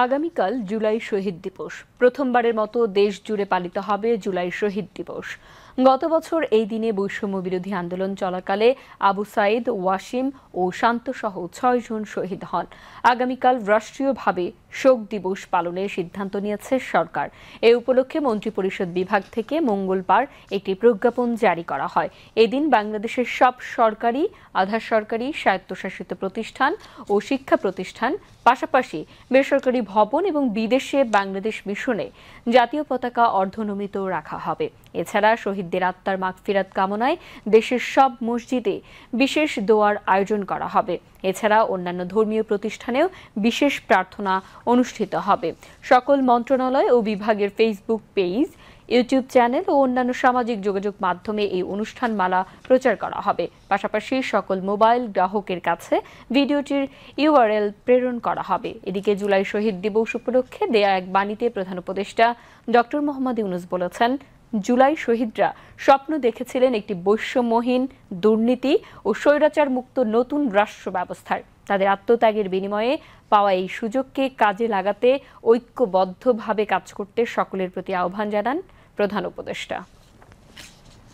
আগামীকাল জুলাই শহীদ দিবস। প্রথমবারের মতো দেশ জুড়ে পালিত হবে জুলাই শহীদ দিবস। গত বছর এই দিনে বৈষম্য বিরোধী আন্দোলন চলাকালে আবু সাইদ, ওয়াসিম ও শান্ত সহ ৬ জন শহীদ হন। আগামীকাল রাষ্ট্রীয়ভাবে শোক দিবস পালনের সিদ্ধান্ত নিয়েছে সরকার। এ উপলক্ষে মন্ত্রিপরিষদ বিভাগ থেকে মঙ্গলবার একটি প্রজ্ঞাপন জারি করা হয়। এদিন বাংলাদেশের সব সরকারি, আধা সরকারি, স্বায়ত্তশাসিত প্রতিষ্ঠান ও শিক্ষা প্রতিষ্ঠান, পাশাপাশি বেসরকারি ভবন এবং বিদেশে বাংলাদেশ মিশনে জাতীয় পতাকা অর্ধনমিত রাখা হবে। এছাড়া শহীদদের আত্মার মাগফিরাত কামনায় দেশের সব মসজিদে বিশেষ দোয়ার আয়োজন করা হবে। এছাড়া অন্যান্য ধর্মীয় প্রতিষ্ঠানেও বিশেষ প্রার্থনা অনুষ্ঠিত হবে। সকল মন্ত্রণালয় ও বিভাগের ফেসবুক পেজ, ইউটিউব চ্যানেল ও অন্যান্য সামাজিক যোগাযোগ মাধ্যমে এই অনুষ্ঠানমালা প্রচার করা হবে। পাশাপাশি সকল মোবাইল গ্রাহকের কাছে ভিডিওটির ইউআরএল প্রেরণ করা হবে। এদিকে জুলাই শহীদ দিবস উপলক্ষে দেয়া এক বাণীতে প্রধান উপদেষ্টা ডক্টর মোহাম্মদ ইউনূস বলেছেন, জুলাই শহীদরা স্বপ্ন দেখেছিলেন একটি বৈষম্যহীন, দুর্নীতি ও স্বৈরাচার মুক্ত নতুন রাষ্ট্র ব্যবস্থার। তাদের আত্মত্যাগের বিনিময়ে পাওয়া এই সুযোগকে কাজে লাগাতে ঐক্যবদ্ধভাবে কাজ করতে সকলের প্রতি আহ্বান জানান প্রধান উপদেষ্টা।